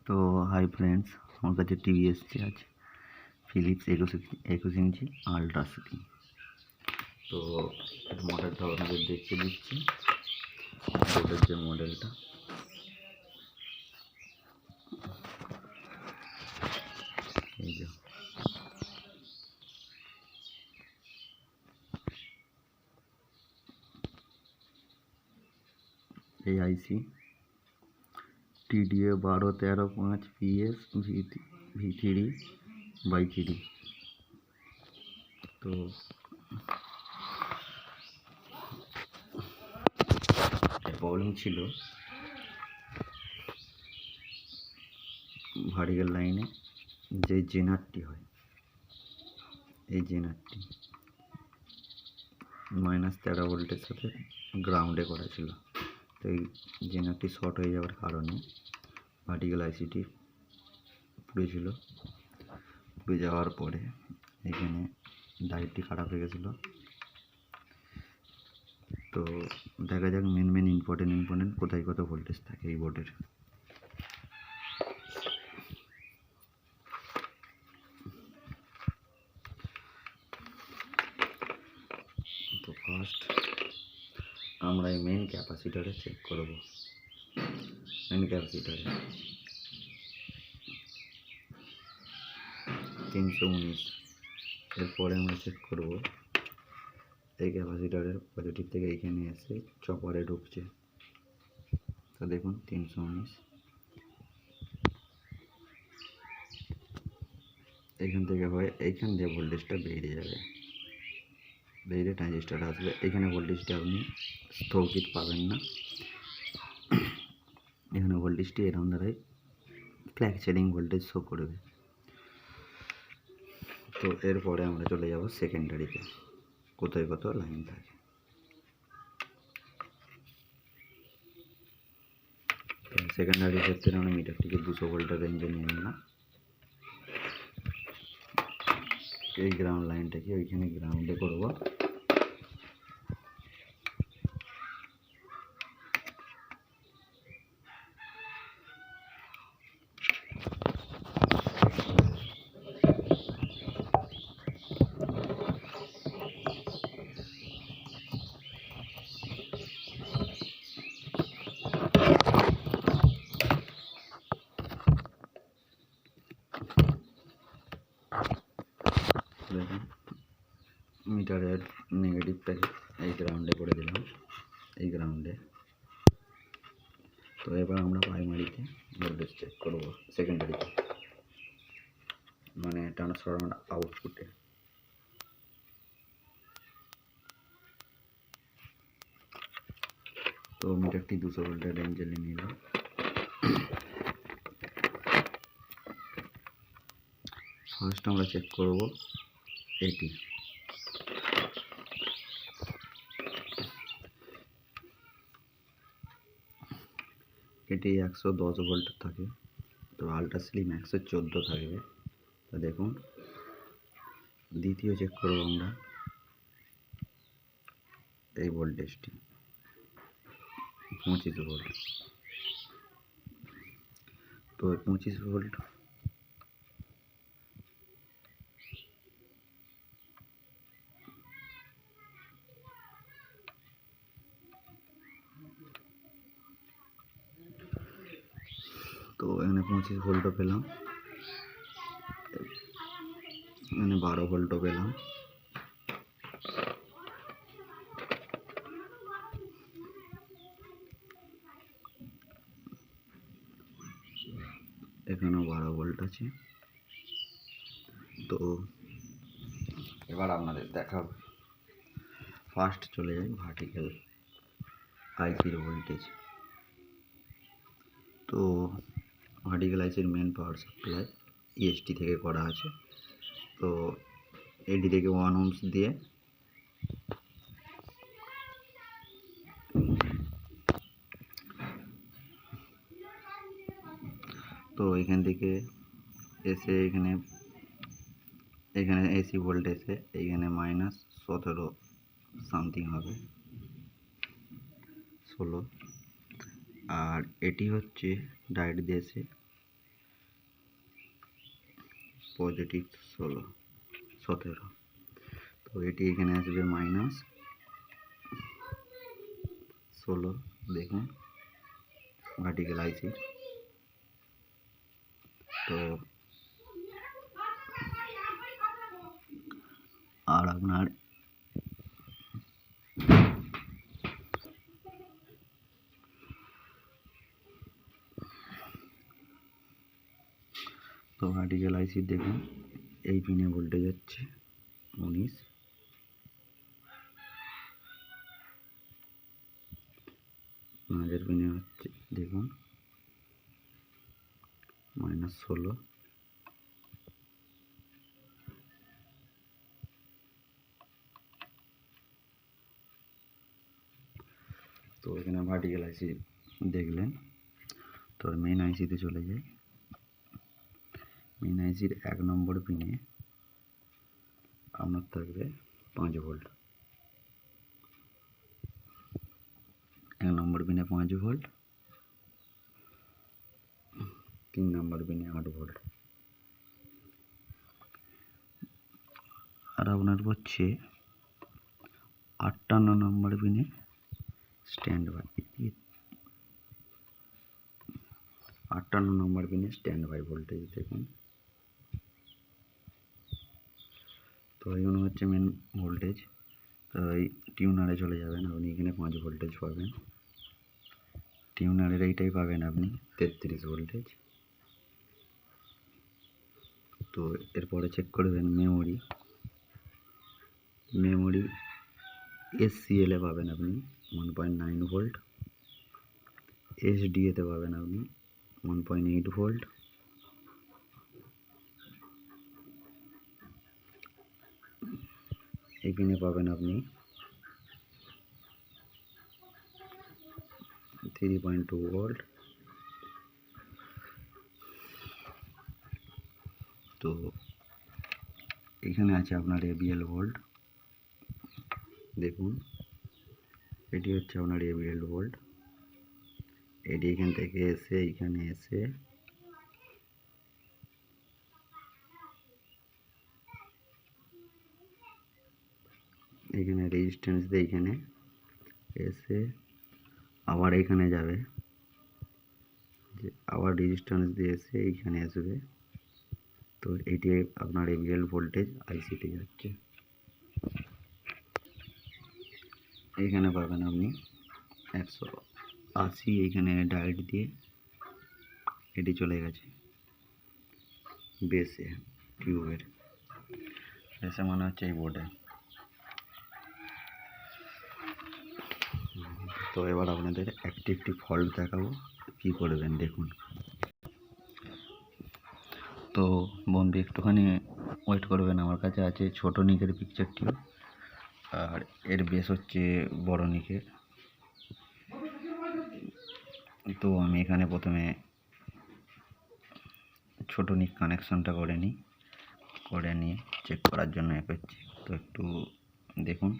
তো hi friends, আমার কাছে টিভি এসছে আজ ফিলিপস 21 ইঞ্চি আলট্রা স্ক্রিন। তো মডেলটা আপনাদের দেখতে দিচ্ছি, বোর্ডের যে মডেলটা। এই যে এই আইসি TDA 12-13-5 PS V3/3। তো প্রবলেম ছিল ভার্টিক্যাল লাইনে যে জেনারটি হয়, এই জেনারটি -13 ভোল্টের সাথে গ্রাউন্ডে করা ছিল। তো এই জেনারটি শর্ট হয়ে যাওয়ার কারণে ভার্টিক্যাল আইসিটি পুড়েছিল। পুড়ে যাওয়ার পরে এখানে ডায়োডটি খারাপ হয়ে গেছিলো। তো দেখা যাক মেন ইম্পর্টেন্ট কোথায় কত ভোল্টেজ থাকে এই বোর্ডের। তো ফার্স্ট আমরা এই মেন ক্যাপাসিটারে চেক করব। মেন ক্যাপাসিটারে 319। এরপরে আমরা চেক করব এই ক্যাপাসিটারের পজিটিভ থেকে এইখানে এসে চপারে ঢুকছে। তো দেখুন 319। এইখান থেকে হয়ে এইখান দিয়ে ভোল্টেজটা বেরিয়ে যাবে, বেরিয়ে ট্রানজিস্টার আসবে। এখানে ভোল্টেজটা আপনি স্থগিত পাবেন না, এখানে ভোল্টেজটি এরকম দ্বারাই ফ্ল্যাকচারিং ভোল্টেজ শো করবে। তো এরপরে আমরা চলে যাব সেকেন্ডারিতে, কোথায় কত লাইন থাকে। সেকেন্ডারি ক্ষেত্রে আমরা মিটারটিকে 200 ভোল্টের রেঞ্জে নিয়ে নিলাম। এই গ্রাউন্ড লাইনটাকে ওইখানে গ্রাউন্ডে করব। দেখুন মিটারের নেগেটিভটাকে এই গ্রাউন্ডে করে দিলাম, এই গ্রাউন্ডে। তো এবার আমরা প্রাইমারিতে ভোল্টেজ চেক করব, সেকেন্ডারিতে মানে ট্রান্সফরমার আউটপুটে। তো মিটারটি 200 ভোল্টের রেঞ্জে নিয়ে নিলাম। ফার্স্ট আমরা চেক করব এটি। এটি 110 ভোল্ট থাকে, তো আলট্রা স্লিম 114 থাকবে। তো দেখুন দ্বিতীয় চেক করব আমরা এই ভোল্টেজটি 25 ভোল্ট। তো 25 ভোল্ট তো এখানে 25 ভোল্টও পেলাম, এখানে 12 ভোল্টও পেলাম। এখানেও 12 ভোল্ট আছে। তো এবার আপনাদের দেখাবো। ফার্স্ট চলে যাই ভার্টিক্যাল আইসির ভোল্টেজ। তো ভার্টিক্যাল আইসির মেন পাওয়ার সাপ্লাই EST থেকে করা আছে। তো এটি থেকে 1 ohms দিয়ে তো এখান থেকে এসে এখানে এসি ভোল্ট এসে এইখানে -17 সামথিং হবে, 16। আর এটি হচ্ছে ডায়োড দিয়েছে পজিটিভ 17। তো এটি এখানে আসবে -16। দেখুন ভার্টিক্যাল আইসি। তো আর আপনার তো ভার্টিক্যাল আইসি দেখুন এই পিনে ভোল্টেজ হচ্ছে 19, মাঝের পিনে হচ্ছে দেখুন -16। তো এখানে ভার্টিক্যাল আইসি দেখলেন। তো মেইন আইসিতে চলে যাই। মেইন আইসির 1 নম্বর পিনে আপনার থাকবে 5 ভোল্ট। 1 নম্বর পিনে 5 ভোল্ট, 3 নম্বর পিনে 8 ভোল্ট। আর আপনার হচ্ছে 58 নম্বর পিনে স্ট্যান্ড বাই। 58 নম্বর পিনে স্ট্যান্ড বাই ভোল্টেজ দেখুন। তো এগুলো হচ্ছে মেন ভোল্টেজ। তো এই টিউনারে চলে যাবেন, আপনি এখানে 5 ভোল্টেজ পাবেন। টিউনারের এইটাই পাবেন আপনি 33 ভোল্টেজ। তো এরপরে চেক করবেন মেমোরি এসসিএলে পাবেন আপনি 1.9 ভোল্ট, এসডিএতে পাবেন আপনি 1.8 ভোল্ট, এই পিনে পাবেন আপনি 3.2 ভোল্ট। তো এখানে আছে আপনার এবিএল ভোল্ট দেখুন, এটি হচ্ছে আপনার এবিএল ভোল্ট। এটি এখান থেকে এসে এখানে এসে এখানে রেজিস্ট্যান্স দিয়ে এখানে এসে আবার এখানে যাবে, যে আবার রেজিস্ট্যান্স দিয়ে এসে এইখানে আসবে। তো এটি আপনার এবিএল ভোল্টেজ আইসিটি যাচ্ছে। এইখানে পাবেন আপনি 180। এইখানে ডায়োড দিয়ে এটি চলে গেছে বেসে, টিউবের বেসে মানে হচ্ছে এই বোর্ডে। তো এবার আপনাদের একটি ফল্ট দেখাবো, কি করবেন দেখুন। তো বন্ধু একটুখানি ওয়েট করবেন, আমার কাছে আছে ছোট নিকের পিকচার টিউব, আর এর বেস হচ্ছে বড় নিকের। তো আমি এখানে প্রথমে ছোট নিক কানেকশনটা করে নিয়ে চেক করার জন্য করছি। তো একটু দেখুন।